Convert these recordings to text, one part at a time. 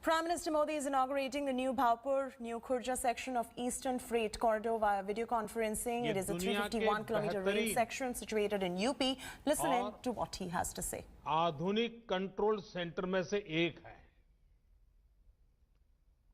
Prime Minister Modi is inaugurating the new Bhaupur-New Khurja section of Eastern Freight Corridor via video conferencing. It is a 351-kilometer rail section situated in UP. Listen in to what he has to say. आधुनिक control centre में से एक है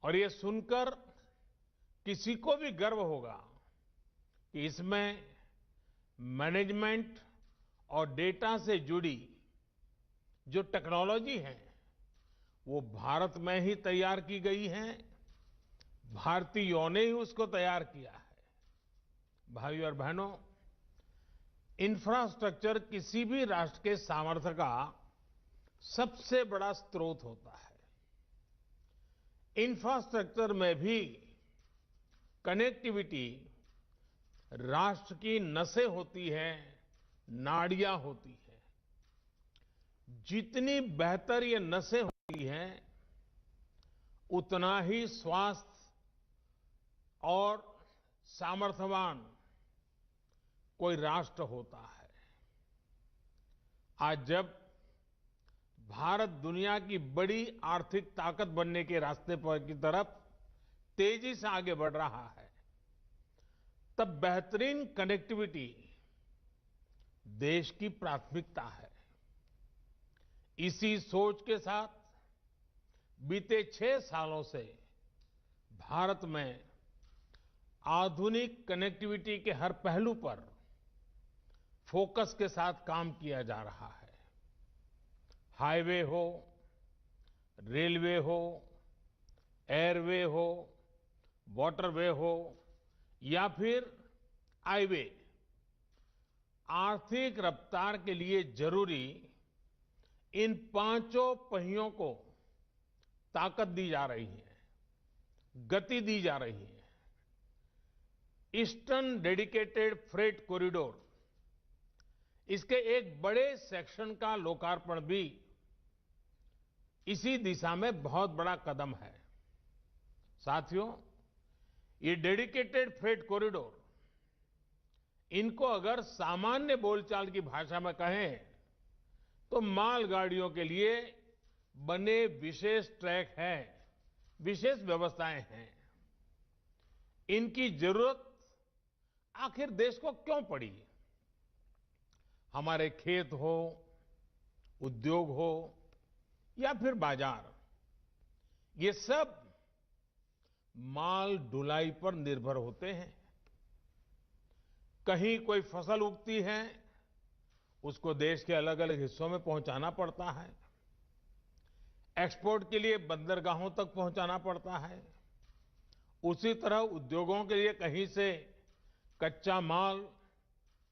और ये सुनकर किसी को भी गर्व होगा कि इसमें मैनेजमेंट और डेटा से जुड़ी जो टेक्नोलॉजी है वो भारत में ही तैयार की गई है। भारतीयों ने ही उसको तैयार किया है। भाइयों और बहनों, इंफ्रास्ट्रक्चर किसी भी राष्ट्र के सामर्थ्य का सबसे बड़ा स्रोत होता है। इंफ्रास्ट्रक्चर में भी कनेक्टिविटी राष्ट्र की नसें होती हैं, नाड़ियां होती हैं। जितनी बेहतर ये नसें होती हैं, उतना ही स्वास्थ्य और सामर्थ्यवान कोई राष्ट्र होता है। आज जब भारत दुनिया की बड़ी आर्थिक ताकत बनने के रास्ते पर की तरफ तेजी से आगे बढ़ रहा है, तब बेहतरीन कनेक्टिविटी देश की प्राथमिकता है। इसी सोच के साथ बीते 6 सालों से भारत में आधुनिक कनेक्टिविटी के हर पहलू पर फोकस के साथ काम किया जा रहा है। हाईवे हो, रेलवे हो, एयरवे हो, वाटरवे हो या फिर हाईवे, आर्थिक रफ्तार के लिए जरूरी इन पांचों पहियों को ताकत दी जा रही है, गति दी जा रही है। ईस्टर्न डेडिकेटेड फ्रेट कॉरिडोर, इसके एक बड़े सेक्शन का लोकार्पण भी इसी दिशा में बहुत बड़ा कदम है। साथियों, ये डेडिकेटेड फ्रेट कॉरिडोर, इनको अगर सामान्य बोलचाल की भाषा में कहें तो मालगाड़ियों के लिए बने विशेष ट्रैक हैं, विशेष व्यवस्थाएं हैं। इनकी जरूरत आखिर देश को क्यों पड़ी? हमारे खेत हो, उद्योग हो या फिर बाजार, ये सब माल ढुलाई पर निर्भर होते हैं। कहीं कोई फसल उगती है, उसको देश के अलग अलग हिस्सों में पहुंचाना पड़ता है। एक्सपोर्ट के लिए बंदरगाहों तक पहुंचाना पड़ता है। उसी तरह उद्योगों के लिए कहीं से कच्चा माल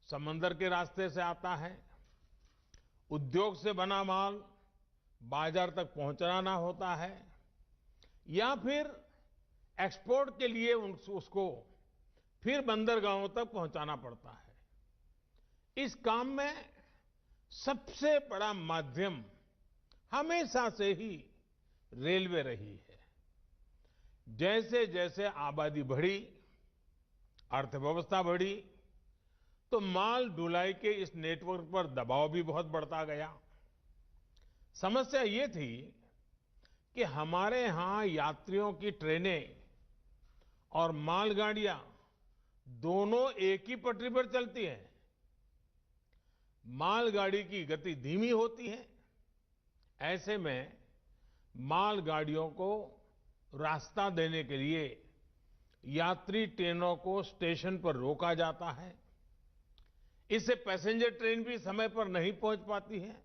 समंदर के रास्ते से आता है। उद्योग से बना माल बाजार तक पहुंचाना होता है या फिर एक्सपोर्ट के लिए उसको फिर बंदरगाहों तक पहुंचाना पड़ता है। इस काम में सबसे बड़ा माध्यम हमेशा से ही रेलवे रही है। जैसे जैसे आबादी बढ़ी, अर्थव्यवस्था बढ़ी, तो माल ढुलाई के इस नेटवर्क पर दबाव भी बहुत बढ़ता गया। समस्या ये थी कि हमारे यहां यात्रियों की ट्रेनें और मालगाड़ियां दोनों एक ही पटरी पर चलती हैं। मालगाड़ी की गति धीमी होती है। ऐसे में मालगाड़ियों को रास्ता देने के लिए यात्री ट्रेनों को स्टेशन पर रोका जाता है। इससे पैसेंजर ट्रेन भी समय पर नहीं पहुंच पाती है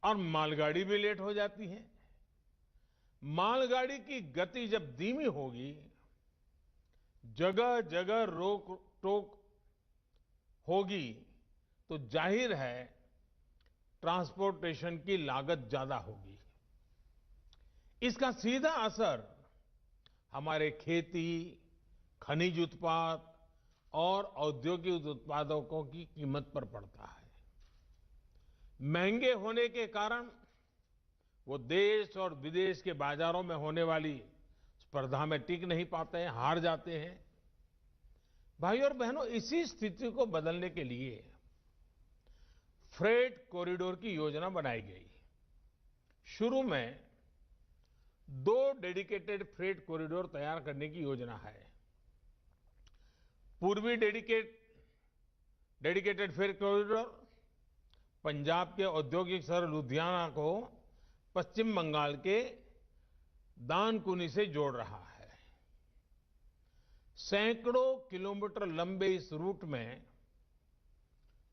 और मालगाड़ी भी लेट हो जाती है। मालगाड़ी की गति जब धीमी होगी, जगह जगह रोक टोक होगी, तो जाहिर है ट्रांसपोर्टेशन की लागत ज्यादा होगी। इसका सीधा असर हमारे खेती, खनिज उत्पाद और औद्योगिक उत्पादों की कीमत पर पड़ता है। महंगे होने के कारण वो देश और विदेश के बाजारों में होने वाली स्पर्धा में टिक नहीं पाते हैं, हार जाते हैं। भाइयों और बहनों, इसी स्थिति को बदलने के लिए फ्रेट कॉरिडोर की योजना बनाई गई। शुरू में 2 डेडिकेटेड फ्रेट कॉरिडोर तैयार करने की योजना है। पूर्वी डेडिकेटेड फ्रेट कॉरिडोर पंजाब के औद्योगिक शहर लुधियाना को पश्चिम बंगाल के दानकुनी से जोड़ रहा है। सैकड़ों किलोमीटर लंबे इस रूट में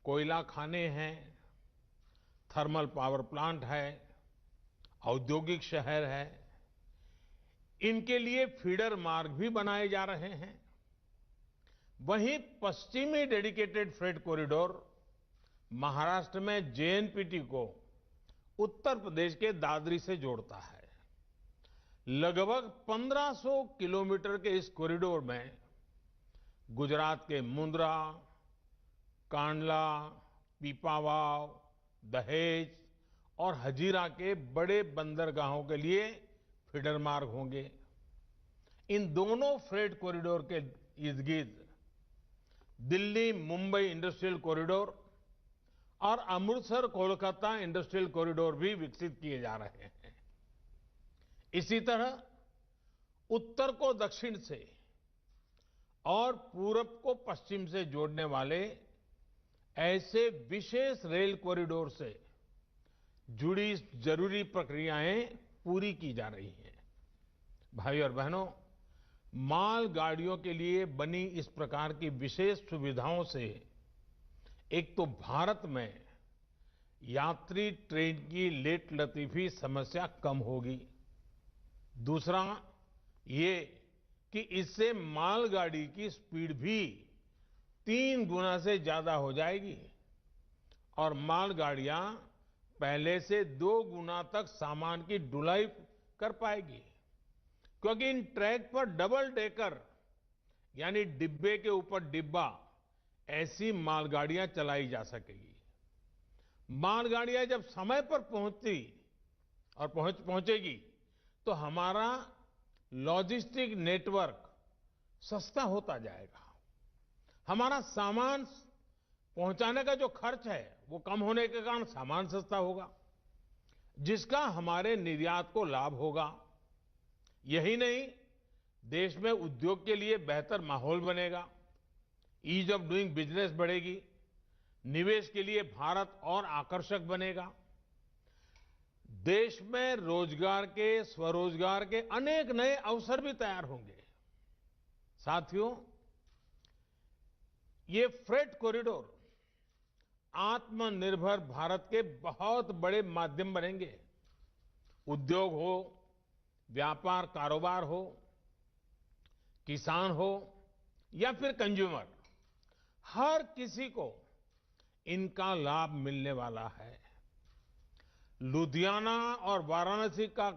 कोयला खाने हैं, थर्मल पावर प्लांट है, औद्योगिक शहर है। इनके लिए फीडर मार्ग भी बनाए जा रहे हैं। वहीं पश्चिमी डेडिकेटेड फ्रेट कॉरिडोर महाराष्ट्र में जेएनपीटी को उत्तर प्रदेश के दादरी से जोड़ता है। लगभग 1500 किलोमीटर के इस कॉरिडोर में गुजरात के मुंद्रा, कांडला, पीपावाव, दहेज और हजीरा के बड़े बंदरगाहों के लिए फीडर मार्ग होंगे। इन दोनों फ्रेट कॉरिडोर के इर्द-गिर्द दिल्ली मुंबई इंडस्ट्रियल कॉरिडोर और अमृतसर कोलकाता इंडस्ट्रियल कॉरिडोर भी विकसित किए जा रहे हैं। इसी तरह उत्तर को दक्षिण से और पूरब को पश्चिम से जोड़ने वाले ऐसे विशेष रेल कॉरिडोर से जुड़ी जरूरी प्रक्रियाएं पूरी की जा रही हैं। भाइयों और बहनों, मालगाड़ियों के लिए बनी इस प्रकार की विशेष सुविधाओं से एक तो भारत में यात्री ट्रेन की लेट लतीफी समस्या कम होगी। दूसरा ये कि इससे मालगाड़ी की स्पीड भी 3 गुना से ज्यादा हो जाएगी और मालगाड़ियां पहले से 2 गुना तक सामान की ढुलाई कर पाएगी, क्योंकि इन ट्रैक पर डबल डेकर यानी डिब्बे के ऊपर डिब्बा ऐसी मालगाड़ियां चलाई जा सकेगी। मालगाड़ियां जब समय पर पहुंचती और पहुंचेगी तो हमारा लॉजिस्टिक नेटवर्क सस्ता होता जाएगा। हमारा सामान पहुंचाने का जो खर्च है वो कम होने के कारण सामान सस्ता होगा, जिसका हमारे निर्यात को लाभ होगा। यही नहीं, देश में उद्योग के लिए बेहतर माहौल बनेगा, ईज ऑफ डूइंग बिजनेस बढ़ेगी, निवेश के लिए भारत और आकर्षक बनेगा। देश में रोजगार के, स्वरोजगार के अनेक नए अवसर भी तैयार होंगे। साथियों, ये फ्रेट कॉरिडोर आत्मनिर्भर भारत के बहुत बड़े माध्यम बनेंगे। उद्योग हो, व्यापार कारोबार हो, किसान हो या फिर कंज्यूमर, हर किसी को इनका लाभ मिलने वाला है। लुधियाना और वाराणसी का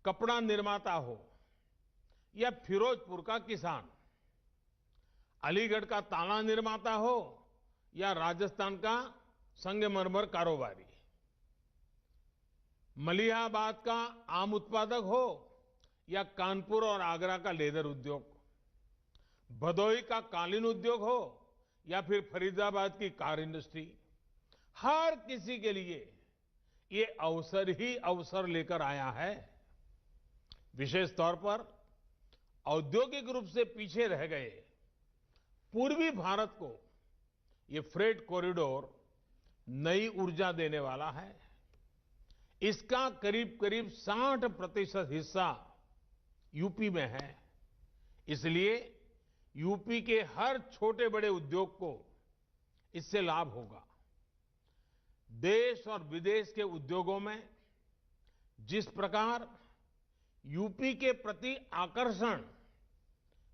कपड़ा निर्माता हो या फिरोजपुर का किसान, अलीगढ़ का ताला निर्माता हो या राजस्थान का संगमरमर कारोबारी, मलिहाबाद का आम उत्पादक हो या कानपुर और आगरा का लेदर उद्योग, भदोही का कालीन उद्योग हो या फिर फरीदाबाद की कार इंडस्ट्री, हर किसी के लिए ये अवसर ही अवसर लेकर आया है। विशेष तौर पर औद्योगिक रूप से पीछे रह गए पूर्वी भारत को ये फ्रेट कॉरिडोर नई ऊर्जा देने वाला है। इसका करीब करीब 60% हिस्सा यूपी में है। इसलिए यूपी के हर छोटे बड़े उद्योग को इससे लाभ होगा। देश और विदेश के उद्योगों में जिस प्रकार यूपी के प्रति आकर्षण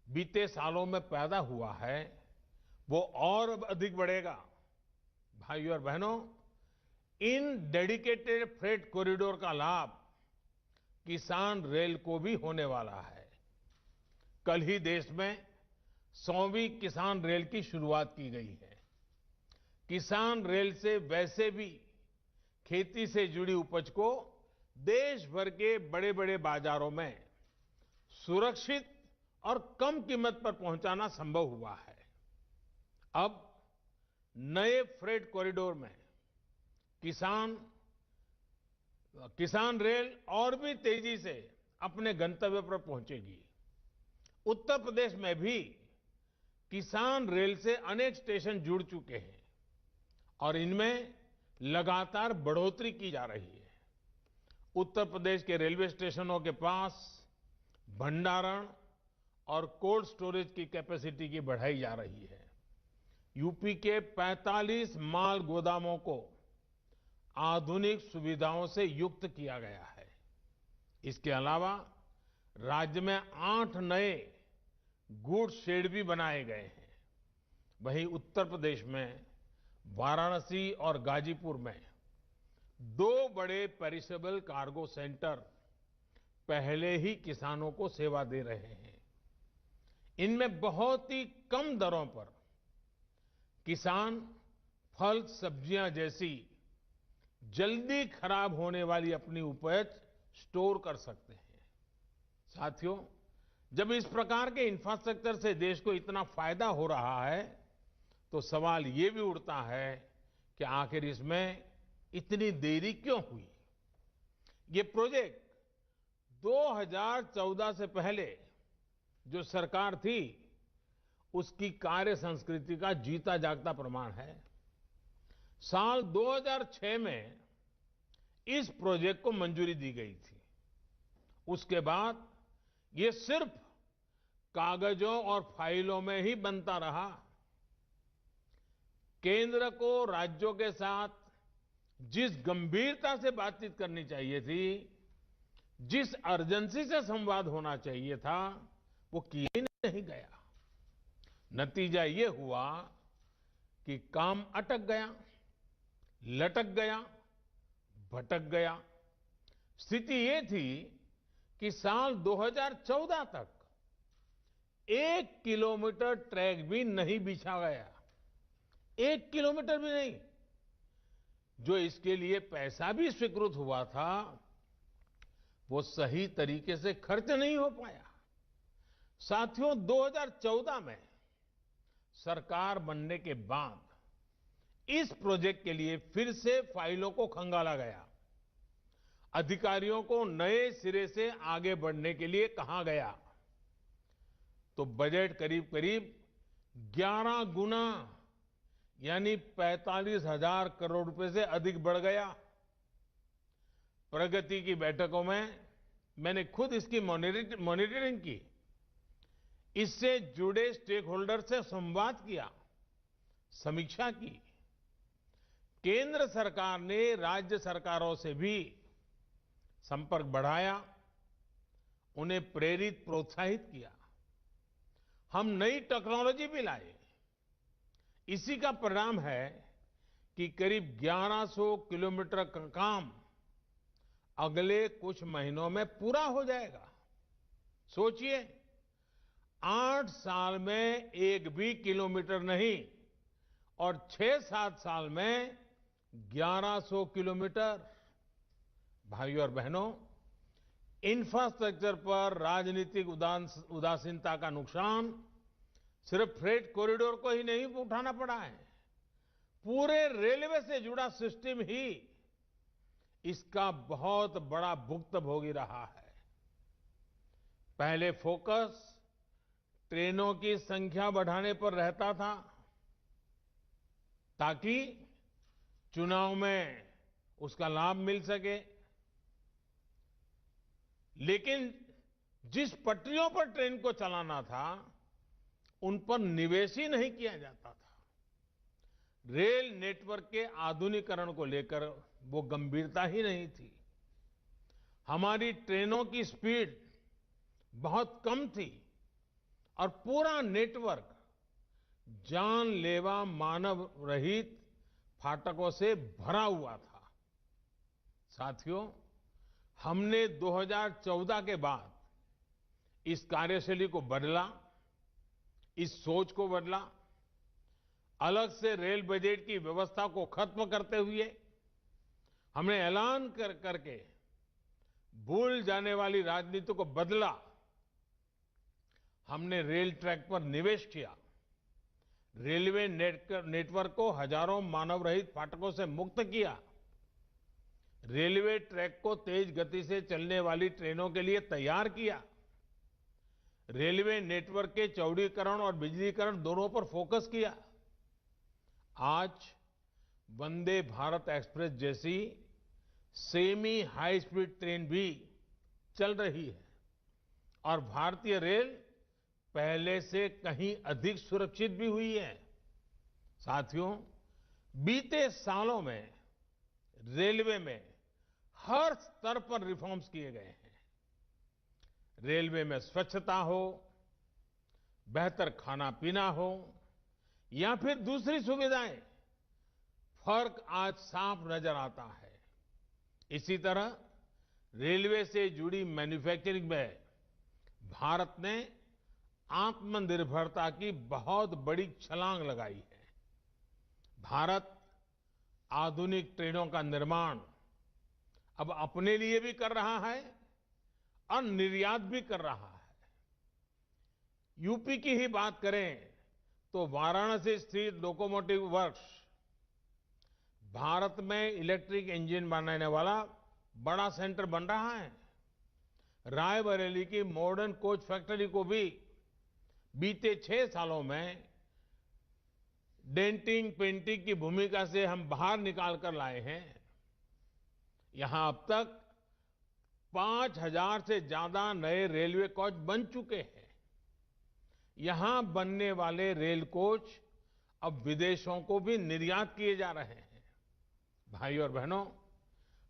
बीते सालों में पैदा हुआ है, वो और अधिक बढ़ेगा। भाइयों और बहनों, इन डेडिकेटेड फ्रेट कॉरिडोर का लाभ किसान रेल को भी होने वाला है। कल ही देश में 100वीं किसान रेल की शुरुआत की गई है। किसान रेल से वैसे भी खेती से जुड़ी उपज को देश भर के बड़े बड़े बाजारों में सुरक्षित और कम कीमत पर पहुंचाना संभव हुआ है। अब नए फ्रेट कॉरिडोर में किसान किसान रेल और भी तेजी से अपने गंतव्य पर पहुंचेगी। उत्तर प्रदेश में भी किसान रेल से अनेक स्टेशन जुड़ चुके हैं और इनमें लगातार बढ़ोतरी की जा रही है। उत्तर प्रदेश के रेलवे स्टेशनों के पास भंडारण और कोल्ड स्टोरेज की कैपेसिटी की बढ़ाई जा रही है। यूपी के 45 माल गोदामों को आधुनिक सुविधाओं से युक्त किया गया है। इसके अलावा राज्य में 8 नए गुड्स शेड भी बनाए गए हैं। वहीं उत्तर प्रदेश में वाराणसी और गाजीपुर में 2 बड़े पेरिशेबल कार्गो सेंटर पहले ही किसानों को सेवा दे रहे हैं। इनमें बहुत ही कम दरों पर किसान फल सब्जियां जैसी जल्दी खराब होने वाली अपनी उपज स्टोर कर सकते हैं। साथियों, जब इस प्रकार के इंफ्रास्ट्रक्चर से देश को इतना फायदा हो रहा है तो सवाल ये भी उठता है कि आखिर इसमें इतनी देरी क्यों हुई। ये प्रोजेक्ट 2014 से पहले जो सरकार थी उसकी कार्य संस्कृति का जीता जागता प्रमाण है। साल 2006 में इस प्रोजेक्ट को मंजूरी दी गई थी। उसके बाद ये सिर्फ कागजों और फाइलों में ही बनता रहा। केंद्र को राज्यों के साथ जिस गंभीरता से बातचीत करनी चाहिए थी, जिस अर्जेंसी से संवाद होना चाहिए था, वो किया ही नहीं गया। नतीजा ये हुआ कि काम अटक गया, लटक गया, भटक गया। स्थिति ये थी कि साल 2014 तक 1 किलोमीटर ट्रैक भी नहीं बिछा गया। 1 किलोमीटर भी नहीं। जो इसके लिए पैसा भी स्वीकृत हुआ था वो सही तरीके से खर्च नहीं हो पाया। साथियों, 2014 में सरकार बनने के बाद इस प्रोजेक्ट के लिए फिर से फाइलों को खंगाला गया। अधिकारियों को नए सिरे से आगे बढ़ने के लिए कहा गया तो बजट करीब करीब 11 गुना यानी 45,000 करोड़ रुपए से अधिक बढ़ गया। प्रगति की बैठकों में मैंने खुद इसकी मॉनिटरिंग की। इससे जुड़े स्टेक होल्डर से संवाद किया, समीक्षा की। केंद्र सरकार ने राज्य सरकारों से भी संपर्क बढ़ाया, उन्हें प्रेरित प्रोत्साहित किया। हम नई टेक्नोलॉजी भी लाए। इसी का परिणाम है कि करीब 1100 किलोमीटर का काम अगले कुछ महीनों में पूरा हो जाएगा। सोचिए, 8 साल में 1 भी किलोमीटर नहीं और 6-7 साल में 1100 किलोमीटर। भाइयों और बहनों, इंफ्रास्ट्रक्चर पर राजनीतिक उदासीनता का नुकसान सिर्फ फ्रेट कॉरिडोर को ही नहीं उठाना पड़ा है, पूरे रेलवे से जुड़ा सिस्टम ही इसका बहुत बड़ा भुक्तभोगी रहा है। पहले फोकस ट्रेनों की संख्या बढ़ाने पर रहता था ताकि चुनाव में उसका लाभ मिल सके, लेकिन जिस पटरियों पर ट्रेन को चलाना था उन पर निवेश ही नहीं किया जाता था। रेल नेटवर्क के आधुनिकीकरण को लेकर वो गंभीरता ही नहीं थी। हमारी ट्रेनों की स्पीड बहुत कम थी और पूरा नेटवर्क जानलेवा मानव रहित फाटकों से भरा हुआ था। साथियों, हमने 2014 के बाद इस कार्यशैली को बदला, इस सोच को बदला। अलग से रेल बजट की व्यवस्था को खत्म करते हुए हमने ऐलान करके भूल जाने वाली राजनीति को बदला। हमने रेल ट्रैक पर निवेश किया, रेलवे नेटवर्क को हजारों मानव रहित फाटकों से मुक्त किया। रेलवे ट्रैक को तेज गति से चलने वाली ट्रेनों के लिए तैयार किया। रेलवे नेटवर्क के चौड़ीकरण और बिजलीकरण दोनों पर फोकस किया। आज वंदे भारत एक्सप्रेस जैसी सेमी हाई स्पीड ट्रेन भी चल रही है और भारतीय रेल पहले से कहीं अधिक सुरक्षित भी हुई है। साथियों, बीते सालों में रेलवे में हर स्तर पर रिफॉर्म्स किए गए हैं। रेलवे में स्वच्छता हो, बेहतर खाना पीना हो या फिर दूसरी सुविधाएं, फर्क आज साफ नजर आता है। इसी तरह रेलवे से जुड़ी मैन्युफैक्चरिंग में भारत ने आत्मनिर्भरता की बहुत बड़ी छलांग लगाई है। भारत आधुनिक ट्रेनों का निर्माण अब अपने लिए भी कर रहा है और निर्यात भी कर रहा है। यूपी की ही बात करें तो वाराणसी स्थित लोकोमोटिव वर्क्स भारत में इलेक्ट्रिक इंजन बनाने वाला बड़ा सेंटर बन रहा है। रायबरेली की मॉडर्न कोच फैक्ट्री को भी बीते 6 सालों में डेंटिंग पेंटिंग की भूमिका से हम बाहर निकाल कर लाए हैं। यहां अब तक 5,000 से ज्यादा नए रेलवे कोच बन चुके हैं। यहां बनने वाले रेल कोच अब विदेशों को भी निर्यात किए जा रहे हैं। भाई और बहनों,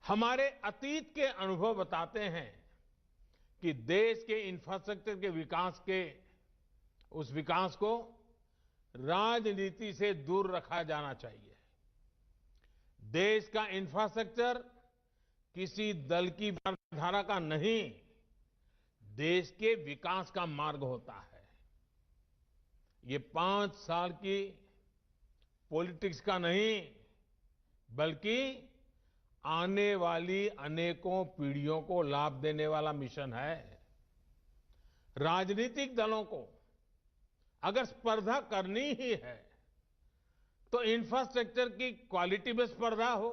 हमारे अतीत के अनुभव बताते हैं कि देश के इंफ्रास्ट्रक्चर के विकास को राजनीति से दूर रखा जाना चाहिए। देश का इंफ्रास्ट्रक्चर किसी दल की विचारधारा का नहीं, देश के विकास का मार्ग होता है। ये 5 साल की पॉलिटिक्स का नहीं, बल्कि आने वाली अनेकों पीढ़ियों को लाभ देने वाला मिशन है। राजनीतिक दलों को अगर स्पर्धा करनी ही है तो इंफ्रास्ट्रक्चर की क्वालिटी में स्पर्धा हो,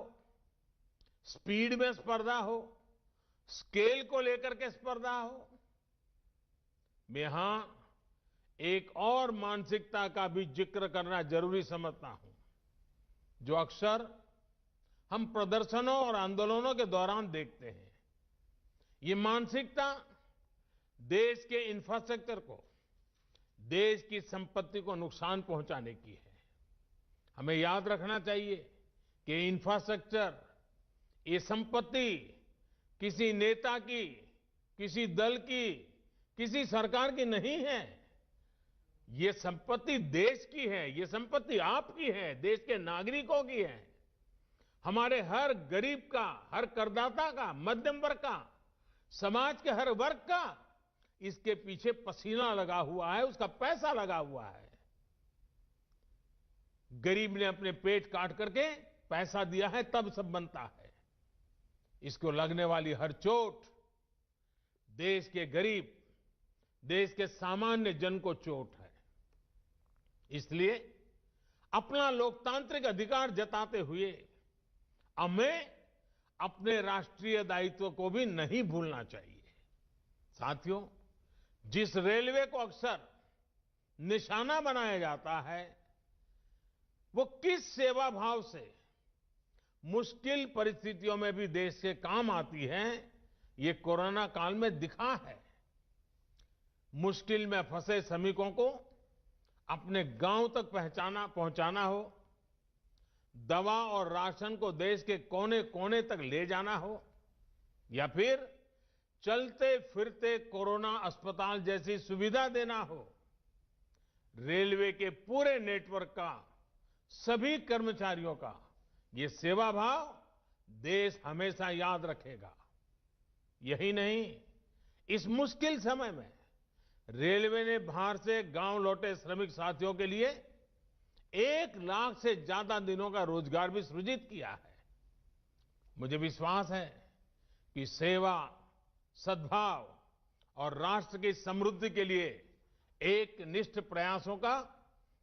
स्पीड में स्पर्धा हो, स्केल को लेकर के स्पर्धा हो। मैं यहां एक और मानसिकता का भी जिक्र करना जरूरी समझता हूं, जो अक्सर हम प्रदर्शनों और आंदोलनों के दौरान देखते हैं। ये मानसिकता देश के इंफ्रास्ट्रक्चर को, देश की संपत्ति को नुकसान पहुंचाने की है। हमें याद रखना चाहिए कि इंफ्रास्ट्रक्चर, ये संपत्ति किसी नेता की, किसी दल की, किसी सरकार की नहीं है। ये संपत्ति देश की है, ये संपत्ति आपकी है, देश के नागरिकों की है। हमारे हर गरीब का, हर करदाता का, मध्यम वर्ग का, समाज के हर वर्ग का इसके पीछे पसीना लगा हुआ है, उसका पैसा लगा हुआ है। गरीब ने अपने पेट काट करके पैसा दिया है, तब सब बनता है। इसको लगने वाली हर चोट देश के गरीब, देश के सामान्य जन को चोट है। इसलिए अपना लोकतांत्रिक अधिकार जताते हुए हमें अपने राष्ट्रीय दायित्व को भी नहीं भूलना चाहिए। साथियों, जिस रेलवे को अक्सर निशाना बनाया जाता है, वो किस सेवा भाव से मुश्किल परिस्थितियों में भी देश के काम आती है, ये कोरोना काल में दिखा है। मुश्किल में फंसे श्रमिकों को अपने गांव तक पहुंचाना हो, दवा और राशन को देश के कोने कोने तक ले जाना हो, या फिर चलते फिरते कोरोना अस्पताल जैसी सुविधा देना हो, रेलवे के पूरे नेटवर्क का, सभी कर्मचारियों का ये सेवा भाव देश हमेशा याद रखेगा। यही नहीं, इस मुश्किल समय में रेलवे ने बाहर से गांव लौटे श्रमिक साथियों के लिए 1 लाख से ज्यादा दिनों का रोजगार भी सृजित किया है। मुझे विश्वास है कि सेवा, सद्भाव और राष्ट्र की समृद्धि के लिए एक निष्ठ प्रयासों का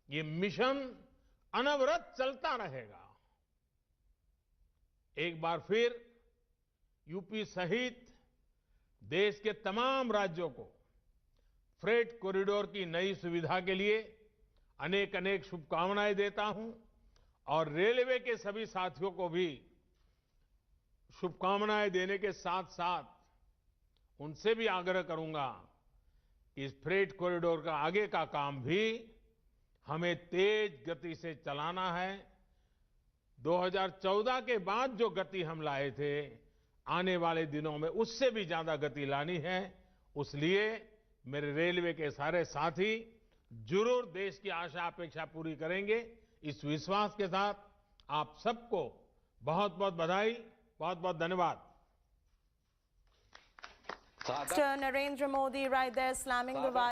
ये मिशन अनवरत चलता रहेगा। एक बार फिर यूपी सहित देश के तमाम राज्यों को फ्रेट कॉरिडोर की नई सुविधा के लिए अनेक अनेक शुभकामनाएं देता हूं और रेलवे के सभी साथियों को भी शुभकामनाएं देने के साथ साथ उनसे भी आग्रह करूंगा कि इस फ्रेट कॉरिडोर का आगे का काम भी हमें तेज गति से चलाना है। 2014 के बाद जो गति हम लाए थे, आने वाले दिनों में उससे भी ज्यादा गति लानी है। इसलिए मेरे रेलवे के सारे साथी जरूर देश की आशा अपेक्षा पूरी करेंगे। इस विश्वास के साथ आप सबको बहुत बहुत बधाई, बहुत बहुत धन्यवाद। Mr. Narendra Modi right there slamming the